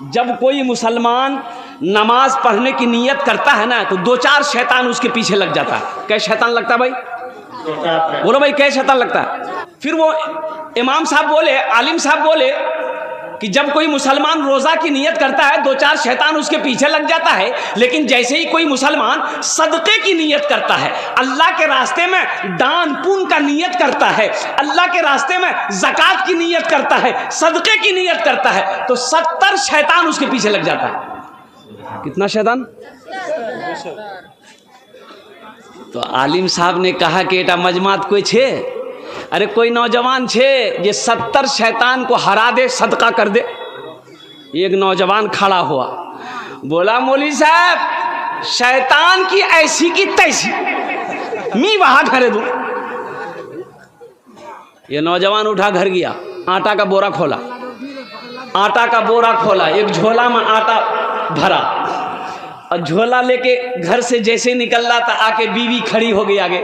जब कोई मुसलमान नमाज पढ़ने की नीयत करता है ना तो 2-4 शैतान उसके पीछे लग जाता है। कै शैतान लगता है भाई? बोलो भाई, कै शैतान लगता है? फिर वो इमाम साहब बोले, आलिम साहब बोले कि जब कोई मुसलमान रोज़ा की नीयत करता है 2-4 शैतान उसके पीछे लग जाता है, लेकिन जैसे ही कोई मुसलमान सदक़े की नीयत करता है, अल्लाह के रास्ते में दान पुण्य का नीयत करता है, अल्लाह के रास्ते में ज़कात की नीयत करता है, सदक़े की नीयत करता है, तो 70 शैतान उसके पीछे लग जाता है। कितना शैतान? तो आलिम साहब ने कहा कि एटा मजमात कोई छे, अरे कोई नौजवान छे ये 70 शैतान को हरा दे, सदका कर दे। एक नौजवान खड़ा हुआ, बोला मौलवी साहब शैतान की ऐसी की तैसी, मी वहां घरे दूं। ये नौजवान उठा घर गया, आटा का बोरा खोला, आटा का बोरा खोला, एक झोला में आटा भरा और झोला लेके घर से जैसे निकल रहा था आके बीवी खड़ी हो गई आगे,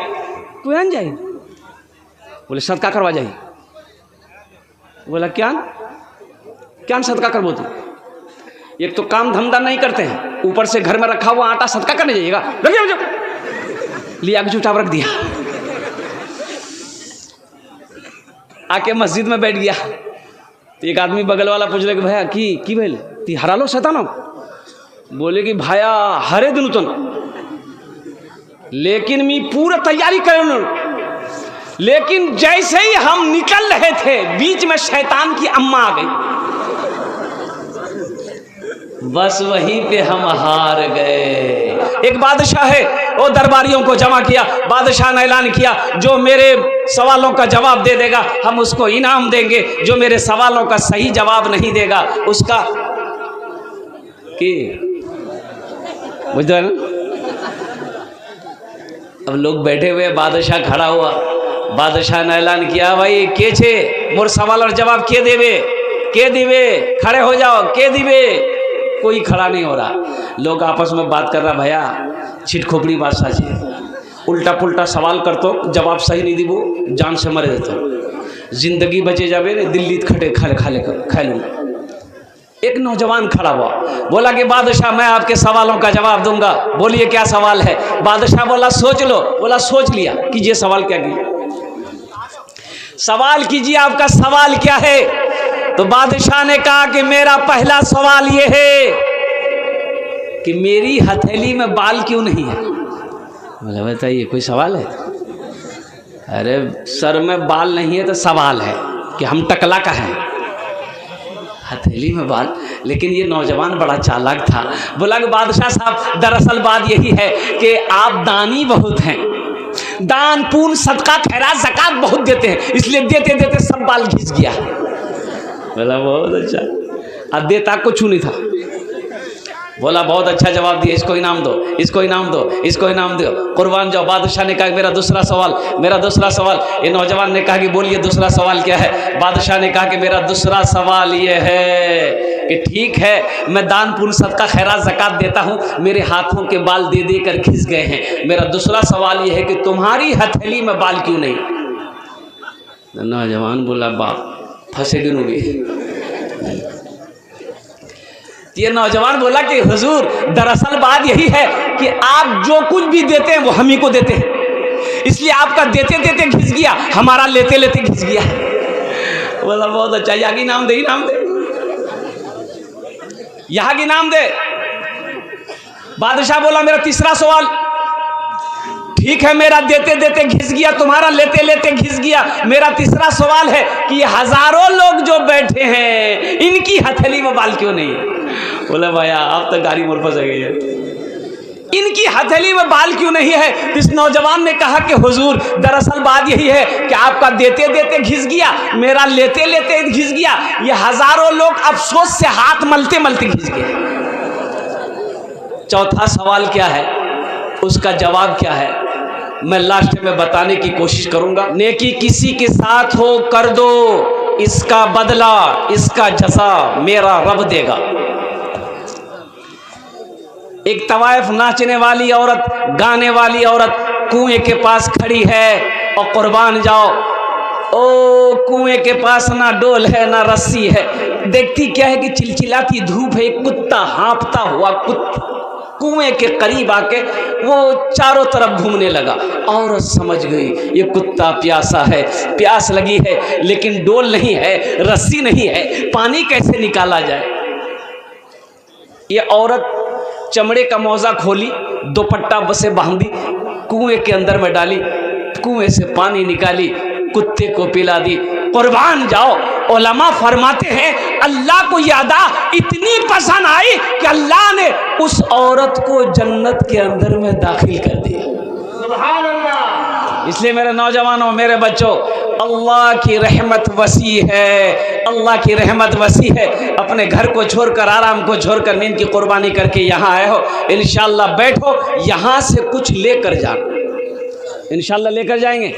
कोई जाए, बोले सदका करवा जाइए। बोला क्या क्या सदका करवो तू? एक तो काम धंधा नहीं करते हैं, ऊपर से घर में रखा हुआ आटा सदका करने जाइएगा, लिया के चुपचाप रख दिया। आके मस्जिद में बैठ गया तो एक आदमी बगल वाला पूछ रहे कि भैया की भेल ती हरा लो शैतान? बोले कि भाया हरे दिन तो लेकिन मी पूरा तैयारी कर, लेकिन जैसे ही हम निकल रहे थे बीच में शैतान की अम्मा आ गई, बस वहीं पे हम हार गए। एक बादशाह है, वो दरबारियों को जमा किया, बादशाह ने ऐलान किया जो मेरे सवालों का जवाब दे देगा हम उसको इनाम देंगे, जो मेरे सवालों का सही जवाब नहीं देगा उसका बुझते हैं ना। अब लोग बैठे हुए, बादशाह खड़ा हुआ, बादशाह ने ऐलान किया भाई के छे मोर सवाल और जवाब के देवे, खड़े हो जाओ, के दिवे। कोई खड़ा नहीं हो रहा, लोग आपस में बात कर रहा, भैया छिट खोपड़ी बात साची, उल्टा पुल्टा सवाल कर तो जवाब सही नहीं दीबो जान से मरे देते, जिंदगी बचे जावे रे दिल्ली खटे खा लूँगा। एक नौजवान खड़ा हुआ, बोला कि बादशाह मैं आपके सवालों का जवाब दूंगा, बोलिए क्या सवाल है? बादशाह बोला सोच लो। बोला सोच लिया, कीजिए सवाल क्या कीजिए, सवाल कीजिए आपका सवाल क्या है? तो बादशाह ने कहा कि मेरा पहला सवाल यह है कि मेरी हथेली में बाल क्यों नहीं है। बोला बताइए कोई सवाल है? अरे सर में बाल नहीं है तो सवाल है कि हम टकला का है, हथेली में बाल। लेकिन ये नौजवान बड़ा चालाक था, बोला कि बादशाह साहब दरअसल बात यही है कि आप दानी बहुत हैं, दान पुण्य सदका खैरात ज़कात बहुत देते हैं, इसलिए देते देते सब बाल घिस गया। बोला बहुत अच्छा, अब देता कुछ नहीं था। बोला बहुत अच्छा जवाब दिया, इसको इनाम दो, इसको इनाम दो, इसको इनाम दो, कुर्बान जाओ। बादशाह ने कहा मेरा दूसरा सवाल। ये नौजवान ने कहा कि बोलिए दूसरा सवाल क्या है? बादशाह ने कहा कि मेरा दूसरा सवाल ये है कि ठीक है मैं दान पुण्य सदका खैरात ज़कात देता हूँ, मेरे हाथों के बाल दे दे कर खिस गए हैं, मेरा दूसरा सवाल ये है कि तुम्हारी हथेली में बाल क्यों नहीं? नौजवान बोला बाप फंसे गिनूंगी। ये नौजवान बोला कि हुजूर दरअसल बात यही है कि आप जो कुछ भी देते हैं वो हम ही को देते हैं, इसलिए आपका देते देते घिस गया, हमारा लेते लेते घिस गया। बोला बहुत अच्छा, यहाँ की नाम दे, इनाम दे, यहाँ की नाम दे। बादशाह बोला मेरा तीसरा सवाल, ठीक है मेरा देते देते घिस गया, तुम्हारा लेते लेते घिस गया, मेरा तीसरा सवाल है कि ये हजारों लोग जो बैठे हैं इनकी हथेली में बाल क्यों नहीं? बोले भैया आप तो गाड़ी मोड़ फंस गई है, इनकी हथेली में बाल क्यों नहीं है? इस नौजवान ने कहा कि हुजूर दरअसल बात यही है कि आपका देते देते घिस गया, मेरा लेते लेते घिस गया, ये हजारों लोग अफसोस से हाथ मलते मलते घिस गए। चौथा सवाल क्या है, उसका जवाब क्या है, मैं लास्ट में बताने की कोशिश करूंगा। नेकी किसी के साथ हो कर दो, इसका बदला इसका जज़ा मेरा रब देगा। एक तवाइफ नाचने वाली औरत, गाने वाली औरत कुएं के पास खड़ी है और कुर्बान जाओ ओ कुएं के पास ना डोल है ना रस्सी है, देखती क्या है कि चिलचिलाती धूप है, एक कुत्ता हाँफता हुआ कुएं के करीब आके वो चारों तरफ घूमने लगा। औरत समझ गई ये कुत्ता प्यासा है, प्यास लगी है, लेकिन डोल नहीं है, रस्सी नहीं है, पानी कैसे निकाला जाए। ये औरत चमड़े का मौजा खोली, दुपट्टा बसे बांधी, कुएं के अंदर में डाली, कुएं से पानी निकाली, कुत्ते को पिला दी। कुर्बान जाओ, उलमा फरमाते हैं अल्लाह को ये अदा इतनी पसंद आई कि अल्लाह ने उस औरत को जन्नत के अंदर में दाखिल कर दिया। सुभान अल्लाह। इसलिए मेरे नौजवानों, मेरे बच्चों, अल्लाह की रहमत वसी है, अल्लाह की रहमत वसी है। अपने घर को छोड़कर, आराम को छोड़कर, नींद की कुर्बानी करके यहाँ आए हो, इंशाअल्लाह बैठो, यहाँ से कुछ लेकर जाना, इंशाअल्लाह लेकर जाएंगे।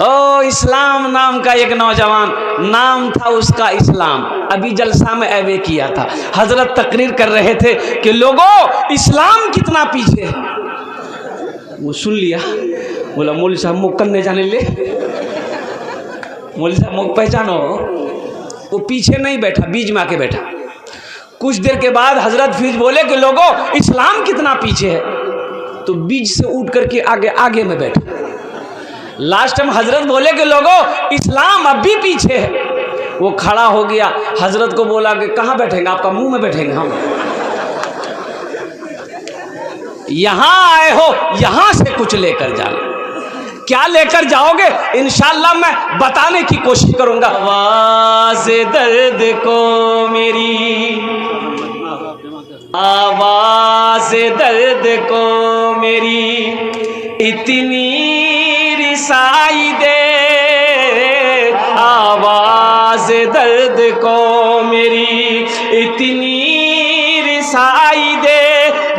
ओ इस्लाम नाम का एक नौजवान, नाम था उसका इस्लाम, अभी जलसा में ऐवे किया था। हजरत तकरीर कर रहे थे कि लोगों इस्लाम कितना पीछे है। वो सुन लिया, बोला मौलवी साहब मुख करने जाने ले, मौलवी साहब मुख पहचानो। वो पीछे नहीं बैठा, बीच में आके बैठा। कुछ देर के बाद हजरत फिर बोले कि लोगों इस्लाम कितना पीछे है, तो बीच से उठ करके आगे आगे में बैठा। लास्ट में हजरत बोले कि लोगों इस्लाम अब भी पीछे है। वो खड़ा हो गया, हजरत को बोला कि कहाँ बैठेंगे, आपका मुंह में बैठेंगे हम। यहां आए हो, यहां से कुछ लेकर जाना। क्या लेकर जाओगे इंशाअल्लाह मैं बताने की कोशिश करूंगा। आवाज़ दर्द को मेरी, आवाज़ दर्द को मेरी इतनी रिसाई दे, आवाज़ दर्द को मेरी इतनी रिसाई दे।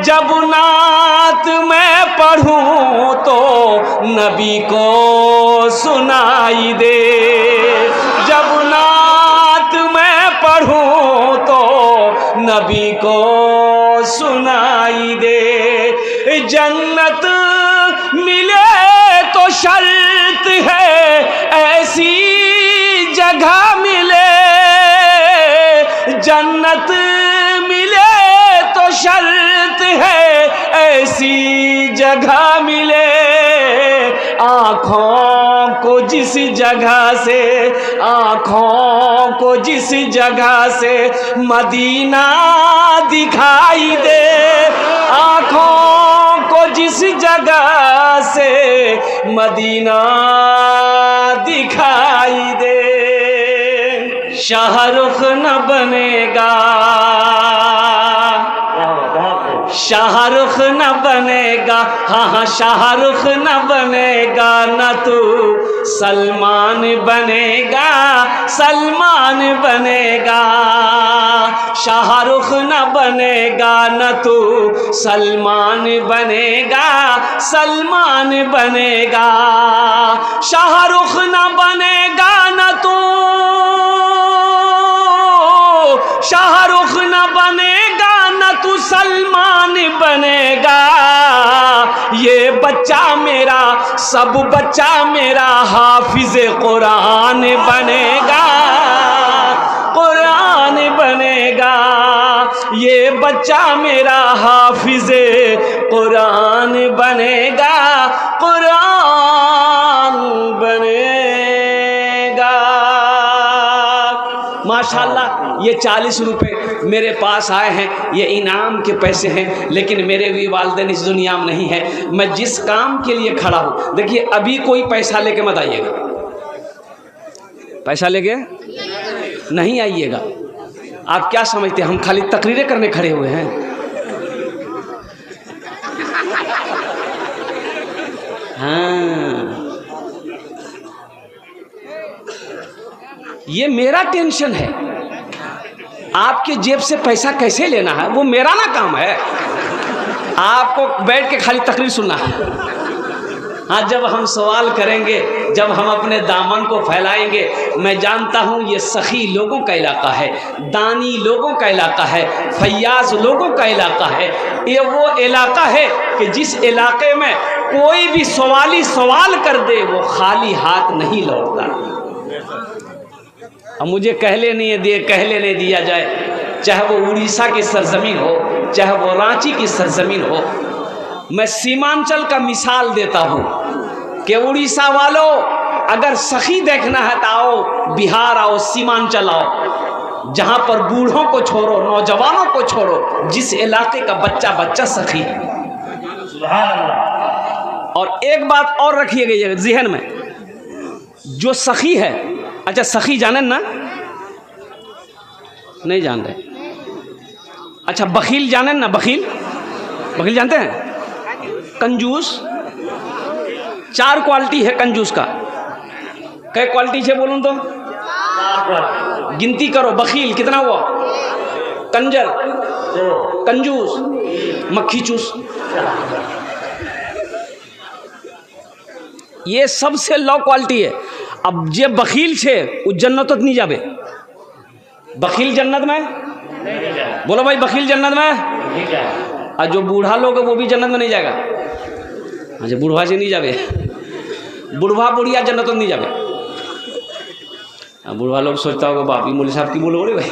जब नात मैं पढ़ूं तो नबी को सुनाई दे, जब नात मैं पढ़ूं तो नबी को सुनाई दे। जन्नत मिले तो शर्त है ऐसी जगह मिले, जन्नत मिले तो शर्त है ऐसी जगह मिले। आँखों को जिस जगह से, आँखों को जिस जगह से मदीना दिखाई दे, आँखों को जिस जगह से मदीना दिखाई दे। शाहरुख न बनेगा, शाहरुख न बनेगा, हाँ हाँ शाहरुख न बनेगा, न तू सलमान बनेगा, सलमान बनेगा। शाहरुख न बनेगा, न तू सलमान बनेगा, सलमान बनेगा। शाहरुख न बनेगा, न तू शाहरुख न बनेगा, न तू सलमान बनेगा। ये बच्चा मेरा, सब बच्चा मेरा हाफिज कुरान बनेगा, कुरान बनेगा। ये बच्चा मेरा हाफिज कुरान बनेगा, कुरान बनेगा। माशाल्लाह ये 40 रुपए मेरे पास आए हैं, ये इनाम के पैसे हैं, लेकिन मेरे भी वालिदैन इस दुनिया में नहीं है। मैं जिस काम के लिए खड़ा हूँ, देखिए अभी कोई पैसा लेके मत आइएगा, पैसा लेके नहीं आइएगा। आप क्या समझते हैं हम खाली तकरीरें करने खड़े हुए हैं? हाँ, ये मेरा टेंशन है। आपके जेब से पैसा कैसे लेना है वो मेरा ना काम है, आपको बैठ के खाली तकरीर सुनना है। हाँ, जब हम सवाल करेंगे, जब हम अपने दामन को फैलाएंगे, मैं जानता हूँ ये सखी लोगों का इलाका है, दानी लोगों का इलाका है, फैयाज लोगों का इलाका है। ये वो इलाका है कि जिस इलाके में कोई भी सवाली सवाल कर दे वो खाली हाथ नहीं लौटता। अब मुझे कहले नहीं दिया जाए, चाहे वो उड़ीसा की सरजमीन हो, चाहे वो रांची की सरजमीन हो। मैं सीमांचल का मिसाल देता हूँ कि उड़ीसा वालों, अगर सखी देखना है तो आओ बिहार, आओ सीमांचल आओ, जहाँ पर बूढ़ों को छोड़ो, नौजवानों को छोड़ो, जिस इलाके का बच्चा बच्चा सखी है। और एक बात और रखिएगा ज़हन में, जो सखी है, अच्छा सखी जाने ना, नहीं जान रहे, अच्छा बखील जाने ना, बखील जानते हैं? कंजूस, 4 क्वालिटी है कंजूस का। कई क्वालिटी है बोलूं तो गिनती करो। बखील कितना हुआ? कंजर, कंजूस, मक्खी चूस। ये सबसे लो क्वालिटी है। अब जे बखील छे वो जन्नत नहीं जाबे। बखील जन्नत में, बोलो भाई बखील जन्नत में। और जो बूढ़ा लोग है वो भी जन्नत में नहीं जाएगा। अच्छा बूढ़ा से नहीं जाबे, बूढ़ा बुढ़िया जन्नत नहीं जाबे। बूढ़ा लोग सोचता होगा बाप ही मौलवी साहब की बोलो रे भाई,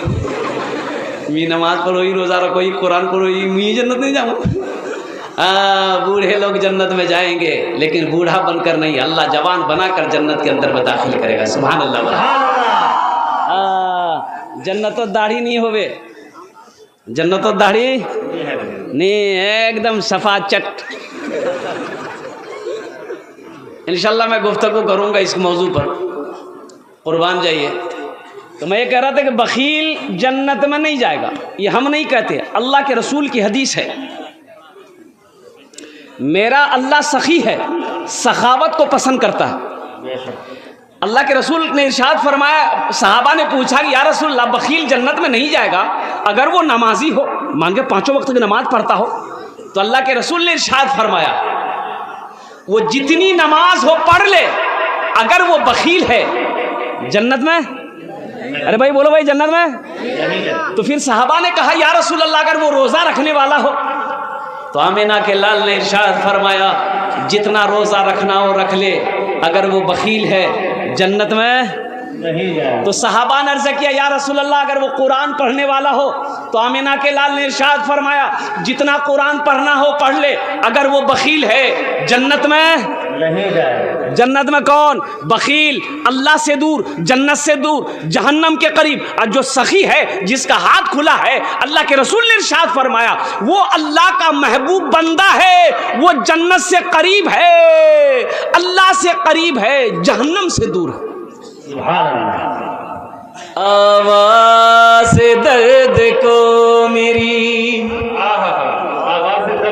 मी नमाज पढ़ो ही, रोज़ा रखो ही, कुरान पढ़ो ही, मी जन्नत नहीं जाऊँ। बूढ़े लोग जन्नत में जाएंगे, लेकिन बूढ़ा बनकर नहीं, अल्लाह जवान बनाकर जन्नत के अंदर में दाखिल करेगा। सुभान अल्लाह। जन्नत तो दाढ़ी नहीं होवे, जन्नत तो दाढ़ी नहीं, एकदम सफा चट। इंशाल्लाह मैं गुफ्तगू करूँगा इस मौजू पर, कुर्बान जाइए। तो मैं ये कह रहा था कि बखील जन्नत में नहीं जाएगा, ये हम नहीं कहते, अल्लाह के रसूल की हदीस है। मेरा अल्लाह सखी है, सखावत को पसंद करता है। अल्लाह के रसूल ने इरशाद फरमाया, सहाबा ने पूछा कि या रसूल अल्लाह बखील जन्नत में नहीं जाएगा अगर वो नमाजी हो, मान के 5 वक्त की नमाज पढ़ता हो। तो अल्लाह के रसूल ने इरशाद फरमाया, वो जितनी नमाज हो पढ़ ले, अगर वो बखील है जन्नत में। अरे भाई बोलो भाई जन्नत में। तो फिर सहाबा ने कहा या रसूल अल्लाह अगर वो रोज़ा रखने वाला हो, तो आमिना के लाल ने इरशाद फरमाया जितना रोज़ा रखना हो रख ले, अगर वो बखील है जन्नत में नहीं जाए। तो सहाबा ने अर्ज़ किया या रसूल अल्लाह अगर वो कुरान पढ़ने वाला हो, तो आमिना के लाल ने इरशाद फरमाया जितना कुरान पढ़ना हो पढ़ ले, अगर वो बखील है जन्नत में नहीं जाए। जन्नत में कौन? बखील, अल्लाह से दूर, जन्नत से दूर, जहन्नम के करीब। और जो सखी है, जिसका हाथ खुला है, अल्लाह के रसूल ने इरशाद फरमाया वो अल्लाह का महबूब बंदा है, वो जन्नत से करीब है, अल्लाह से करीब है, जहन्नम से दूर है। आवाज़ दर्द को मेरी,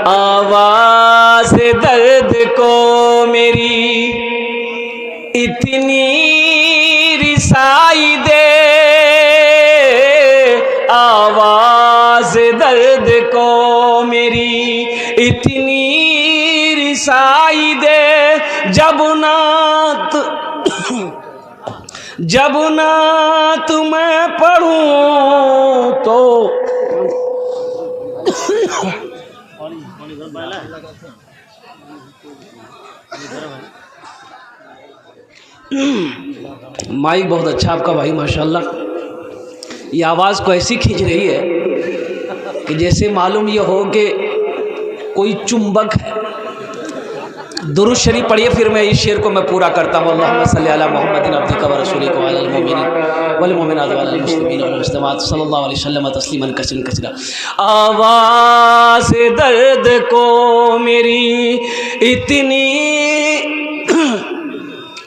आवाज़ दर्द को मेरी इतनी रिसाई दे, आवाज़ दर्द को मेरी इतनी रिसाई दे, जब ना तुम्हें पढ़ूं तो माइक बहुत अच्छा आपका भाई माशाल्लाह। ये आवाज़ को ऐसी खींच रही है कि जैसे मालूम ये हो कि कोई चुंबक है। दुरूद शरीफ पढ़िए, फिर मैं इस शेर को मैं पूरा करता हूँ। अल्लाहुम्मा सल्ली अला मुहम्मदिन अब्दिका व रसूलिका व अलल मुमिनीन वल मुमिनात व अलल मुस्लिमीन वल मुस्लिमात सल्लल्लाहु अलैहि वसल्लम तस्लीमन कसीरन कसीरा। आवाज़ दर्द को मेरी इतनी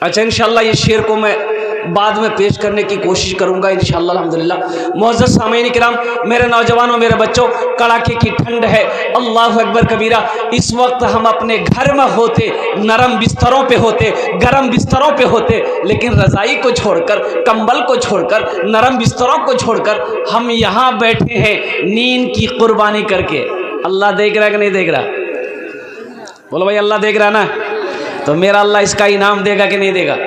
अच्छा, इंशाल्लाह ये शेर को मैं बाद में पेश करने की कोशिश करूंगा इंशाल्लाह अल्हम्दुलिल्लाह। मुअज़्ज़ज़ सामीन किराम, मेरे नौजवानों, मेरे बच्चों, कड़ाके की ठंड है, अल्लाह अकबर कबीरा। इस वक्त हम अपने घर में होते, नरम बिस्तरों पे होते, गर्म बिस्तरों पे होते, लेकिन रज़ाई को छोड़कर, कंबल को छोड़कर, नरम बिस्तरों को छोड़कर हम यहाँ बैठे हैं नींद की कुर्बानी करके। अल्लाह देख रहा है कि नहीं देख रहा? बोलो भाई अल्लाह देख रहा ना? तो मेरा अल्लाह इसका इनाम देगा कि नहीं देगा?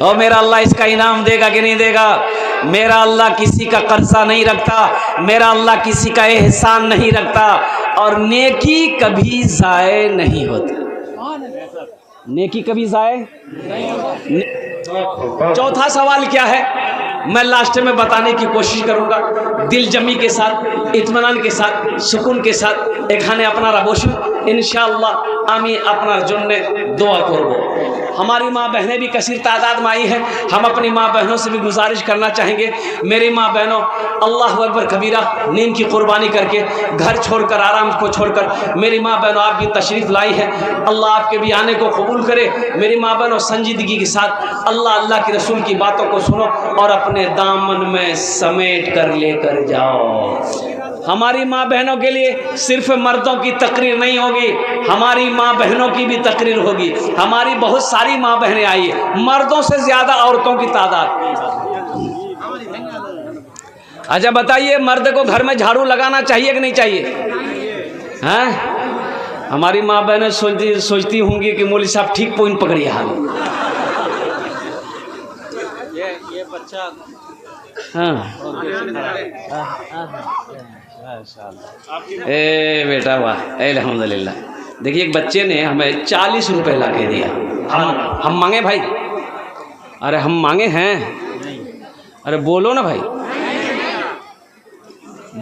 और मेरा अल्लाह इसका इनाम देगा कि नहीं देगा? मेरा अल्लाह किसी का कर्जा नहीं रखता, मेरा अल्लाह किसी का एहसान नहीं रखता, और नेकी कभी ज़ाय नहीं होती। नेकी कभी ज़ाय नहीं। चौथा सवाल क्या है, मैं लास्ट में बताने की कोशिश करूंगा, दिल जमी के साथ, इत्मीनान के साथ, सुकून के साथ। एखाने अपनारा बसुन, इंशाअल्लाह आमी अपनार जन्ने दुआ करब। हमारी माँ बहनें भी कसीर तादाद में आई हैं। हम अपनी माँ बहनों से भी गुजारिश करना चाहेंगे, मेरी माँ बहनों, अल्लाह अकबर कबीरा, नींद की कुर्बानी करके, घर छोड़कर, आराम को छोड़कर मेरी माँ बहनों आप भी तशरीफ़ लाई है। अल्लाह आपके भी आने को कबूल करे। मेरी माँ बहनों, संजीदगी के साथ अल्लाह के रसूल की बातों को सुनो और अपने दामन में समेट कर लेकर जाओ। हमारी माँ बहनों के लिए सिर्फ मर्दों की तकरीर नहीं होगी, हमारी माँ बहनों की भी तकरीर होगी। हमारी बहुत सारी माँ बहनें आई है, मर्दों से ज़्यादा औरतों की तादाद। अच्छा बताइए, मर्द को घर में झाड़ू लगाना चाहिए कि नहीं चाहिए? हैं? हमारी माँ बहनें सोचती होंगी कि मौलवी साहब ठीक पॉइंट पकड़िए। हाल ये बच्चा, हाँ ए बेटा वाह, अल्हम्दुलिल्लाह। देखिए एक बच्चे ने हमें 40 रुपए ला के दिया। हम मांगे भाई? अरे हम मांगे हैं? अरे बोलो ना भाई,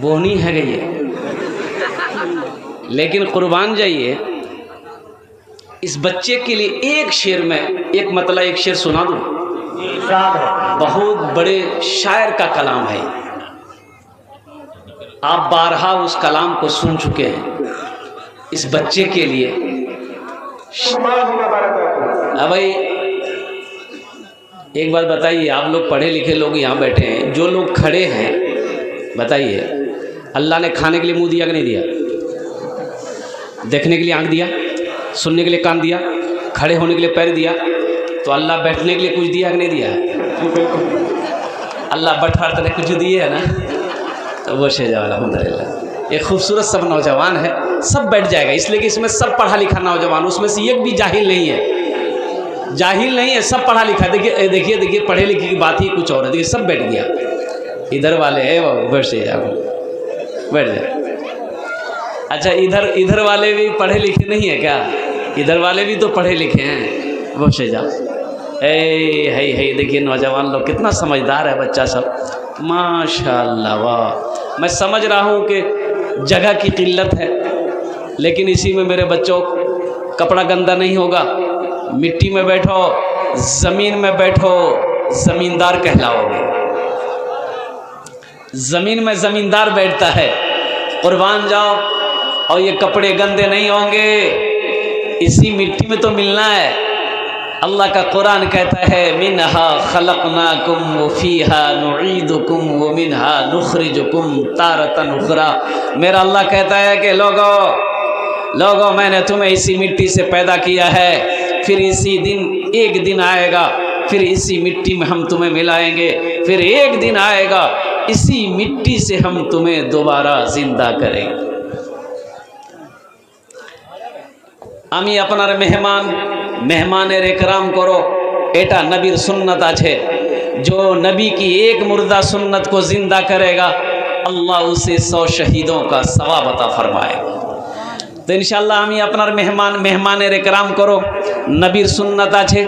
बोनी है गई है। लेकिन कुर्बान जाइए, इस बच्चे के लिए एक शेर में एक मतलब एक शेर सुना दूं। बहुत बड़े शायर का कलाम है, आप बारहा उस कलाम को सुन चुके हैं। इस बच्चे के लिए अब भाई एक बात बताइए, आप लोग पढ़े लिखे लोग यहाँ बैठे हैं, जो लोग खड़े हैं बताइए, अल्लाह ने खाने के लिए मुंह दिया कि नहीं दिया? देखने के लिए आंख दिया? सुनने के लिए कान दिया? खड़े होने के लिए पैर दिया? तो अल्लाह बैठने के लिए कुछ दिया कि नहीं दिया? अल्लाह बैठाते ने कुछ दिए है ना, तो वो से जाओ अल्हम्दुलिल्लाह। एक खूबसूरत सब नौजवान है, सब बैठ जाएगा, इसलिए कि इसमें सब पढ़ा लिखा नौजवान, उसमें से एक भी जाहिल नहीं है, जाहिल नहीं है, सब पढ़ा लिखा। देखिए देखिए देखिए, पढ़े लिखे की बात ही कुछ और है। देखिए सब बैठ गया, इधर वाले है वो बैठ से जाओ, बैठ जाए। अच्छा इधर वाले भी पढ़े लिखे नहीं है क्या? इधर वाले भी तो पढ़े लिखे हैं, वो से जाओ। है देखिए नौजवान लोग कितना समझदार है बच्चा सब, माशाअल्लाह वाह। मैं समझ रहा हूँ कि जगह की किल्लत है, लेकिन इसी में मेरे बच्चों कपड़ा गंदा नहीं होगा। मिट्टी में बैठो, ज़मीन में बैठो, ज़मींदार कहलाओगे। ज़मीन में ज़मींदार बैठता है। कुर्बान जाओ, और ये कपड़े गंदे नहीं होंगे, इसी मिट्टी में तो मिलना है। अल्लाह का कुरान कहता है, मिनहा खलकनाकुम व फीहा नुईदुकुम व मिनहा नुखरिजुकुम तारतन उखरा। मेरा अल्लाह कहता है कि लोगों मैंने तुम्हें इसी मिट्टी से पैदा किया है, फिर इसी दिन एक दिन आएगा, फिर इसी मिट्टी में हम तुम्हें मिलाएंगे, फिर एक दिन आएगा इसी मिट्टी से हम तुम्हें दोबारा जिंदा करेंगे। आमी अपनार मेहमानेर एकराम करो, एटा नबीर सुन्नत आछे। जो नबी की एक मुर्दा सुन्नत को जिंदा करेगा, अल्लाह उसे 100 शहीदों का सवाब अता फरमाएगा। तो इंशाअल्लाह आमी अपनार मेहमानेर एकराम करो, नबीर सुन्नत आछे।